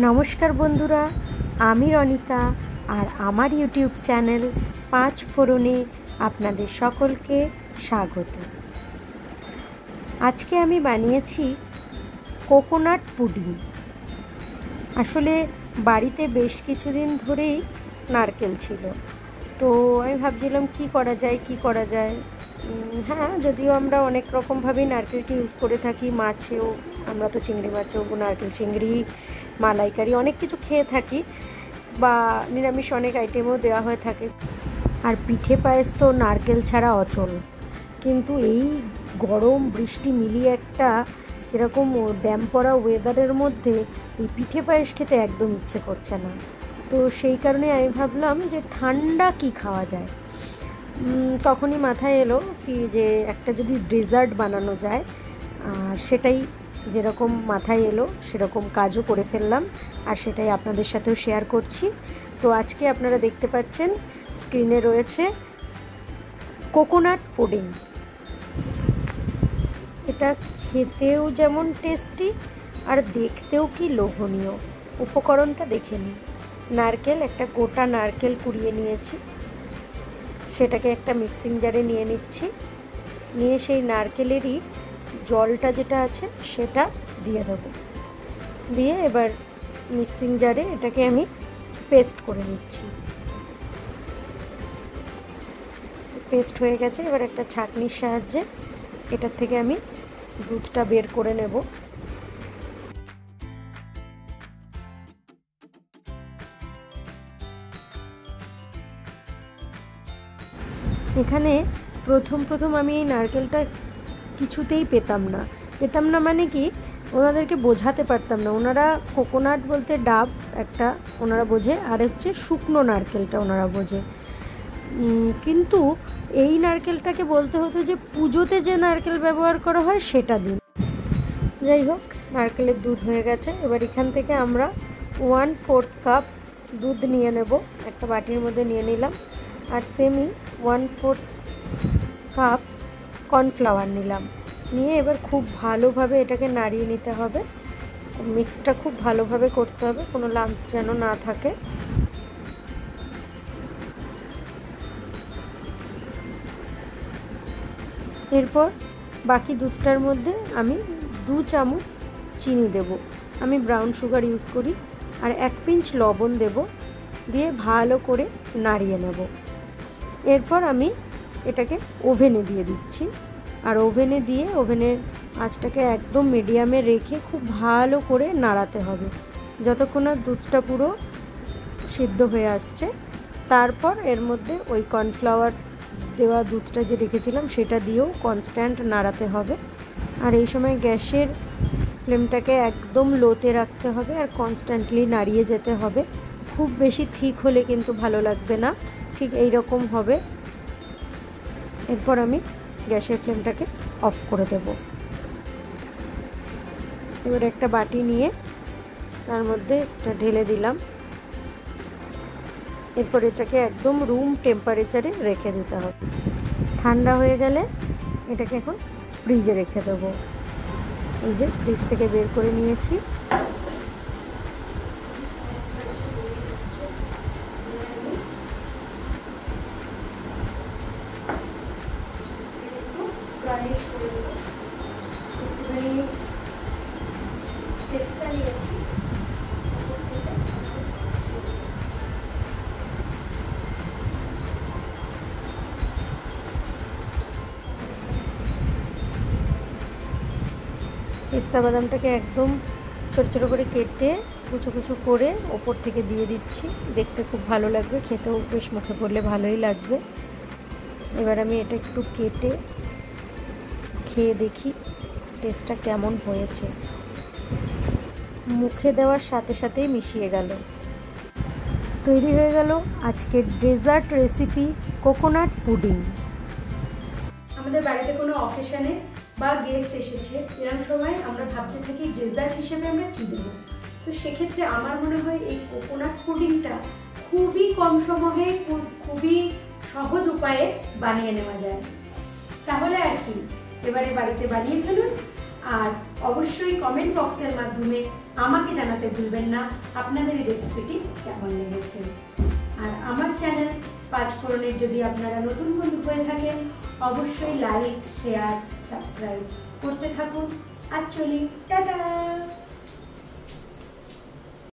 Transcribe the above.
নমস্কার বন্ধুরা, আমি রনিতা আর আমার ইউটিউব চ্যানেল 5 ফোড়নে আপনাদের সকলকে স্বাগত। আজকে আমি বানিয়েছি কোকোনাট পুডিং। আসলে বাড়িতে বেশ কিছুদিন ধরেই নারকেল ছিল, তো আমি ভাবছিলাম কি করা যায়। হ্যাঁ, যদিও আমরা অনেক রকমভাবেই নারকেলকে ইউজ করে থাকি, মাছেও, আমরা তো চিংড়ি মাছেও নারকেল, চিংড়ি, মালাইকারি অনেক কিছু খেয়ে থাকি, বা নিরামিষ অনেক আইটেমও দেওয়া হয়ে থাকে। আর পিঠে পায়েস তো নারকেল ছাড়া অচল। কিন্তু এই গরম বৃষ্টি মিলিয়ে একটা এরকম ড্যাম পড়া ওয়েদারের মধ্যে এই পিঠে পায়েস খেতে একদম ইচ্ছে করছে না। তো সেই কারণে আমি ভাবলাম যে ঠান্ডা কি খাওয়া যায়। তখনই মাথায় এলো কি যে একটা যদি ডেজার্ট বানানো যায়, সেটাই যেরকম মাথায় এলো সেরকম কাজও করে ফেললাম, আর সেটাই আপনাদের সাথেও শেয়ার করছি। তো আজকে আপনারা দেখতে পাচ্ছেন স্ক্রিনে রয়েছে কোকোনাট পুডিং। এটা খেতেও যেমন টেস্টি আর দেখতেও কি লোভনীয়। উপকরণটা দেখে নিই। নারকেল, একটা গোটা নারকেল কুড়িয়ে নিয়েছি, সেটাকে একটা মিক্সিং জারে নিয়ে নিচ্ছি। নিয়ে সেই নারকেলেরই জলটা যেটা আছে সেটা দিয়ে দেবো। দিয়ে এবার মিক্সিং জারে এটাকে আমি পেস্ট করে নিচ্ছি। পেস্ট হয়ে গেছে। এবার একটা ছাঁকনির সাহায্যে এটার থেকে আমি দুধটা বের করে নেব। এখানে প্রথম আমি এই নারকেলটা কিছুতেই পেতাম না, মানে কি, ওনাদেরকে বোঝাতে পারতাম না। ওনারা কোকোনাট বলতে ডাব একটা ওনারা বোঝে, আর হচ্ছে শুকনো নারকেলটা ওনারা বোঝে। কিন্তু এই নারকেলটাকে বলতে হতো যে পুজোতে যে নারকেল ব্যবহার করা হয় সেটা দিন। যাই হোক, নারকেলের দুধ হয়ে গেছে। এবার এখান থেকে আমরা 1/4 কাপ দুধ নিয়ে নেব, একটা বাটির মধ্যে নিয়ে নিলাম। আর সেমি 1/4 কাপ কর্নফ্লাওয়ার নিলাম। নিয়ে এবার খুব ভালোভাবে এটাকে নাড়িয়ে নিতে হবে। মিক্সটা খুব ভালোভাবে করতে হবে, কোনো লাম্পস যেন না থাকে। এরপর বাকি দুধটার মধ্যে আমি 2 চামচ চিনি দেব। আমি ব্রাউন সুগার ইউজ করি। আর 1 পিঞ্চ লবণ দেব। দিয়ে ভালো করে নাড়িয়ে নেব। এরপর আমি এটাকে ওভেনে দিয়ে দিচ্ছি। আর ওভেনে দিয়ে ওভেনের আঁচটাকে একদম মিডিয়ামে রেখে খুব ভালো করে নাড়াতে হবে যতক্ষণ না দুধটা পুরো সিদ্ধ হয়ে আসছে। তারপর এর মধ্যে ওই কর্নফ্লাওয়ার দেওয়া দুধটা যে রেখেছিলাম সেটা দিয়েও কনস্ট্যান্ট নাড়াতে হবে। আর এই সময় গ্যাসের ফ্লেমটাকে একদম লোতে রাখতে হবে আর কনস্ট্যান্টলি নাড়িয়ে যেতে হবে। খুব বেশি থিক হলে কিন্তু ভালো লাগবে না, ঠিক এই রকম হবে। এরপর আমি গ্যাসের ফ্লেমটাকে অফ করে দেব। এবার একটা বাটি নিয়ে তার মধ্যে একটা ঢেলে দিলাম। এরপর এটাকে একদম রুম টেম্পারেচারে রেখে দিতে হবে। ঠান্ডা হয়ে গেলে এটাকে এখন ফ্রিজে রেখে দেবো। এই যে ফ্রিজ থেকে বের করে নিয়েছি। পেস্তা বাদামটাকে একদম ছোটো ছোটো করে কেটে কুচো কুচো করে ওপর থেকে দিয়ে দিচ্ছি। দেখতে খুব ভালো লাগবে, খেতেও বেশ মুখে পড়লে ভালোই লাগবে। এবার আমি এটা একটু কেটে খেয়ে দেখি টেস্টটা কেমন হয়েছে। মুখে দেওয়ার সাথে সাথেই মিশিয়ে গেল। তৈরি হয়ে গেল আজকের ডেজার্ট রেসিপি কোকোনাট পুডিং। আমাদের বাড়িতে কোনো অকেশনে বা গেস্ট এসেছে, এরকম সময় আমরা ভাবতে থাকি ডেজার্ট হিসেবে আমরা কী দেবো। তো সেক্ষেত্রে আমার মনে হয় এই কোকোনাট পুডিংটা খুবই কম সময়ে খুবই সহজ উপায়ে বানিয়ে নেওয়া যায়। তাহলে আর কি, এবারে বাড়িতে বানিয়ে ফেলুন। আর অবশ্যই কমেন্ট বক্সের মাধ্যমে আমাকে জানাতে ভুলবেন না আপনাদের এই রেসিপিটি কেমন লেগেছে। আর আমার চ্যানেল পাঁচফোড়নের যদি আপনারা নতুন বন্ধু হয়ে থাকেন অবশ্যই লাইক, শেয়ার, সাবস্ক্রাইব করতে থাকুন। আর চলি, টাটা।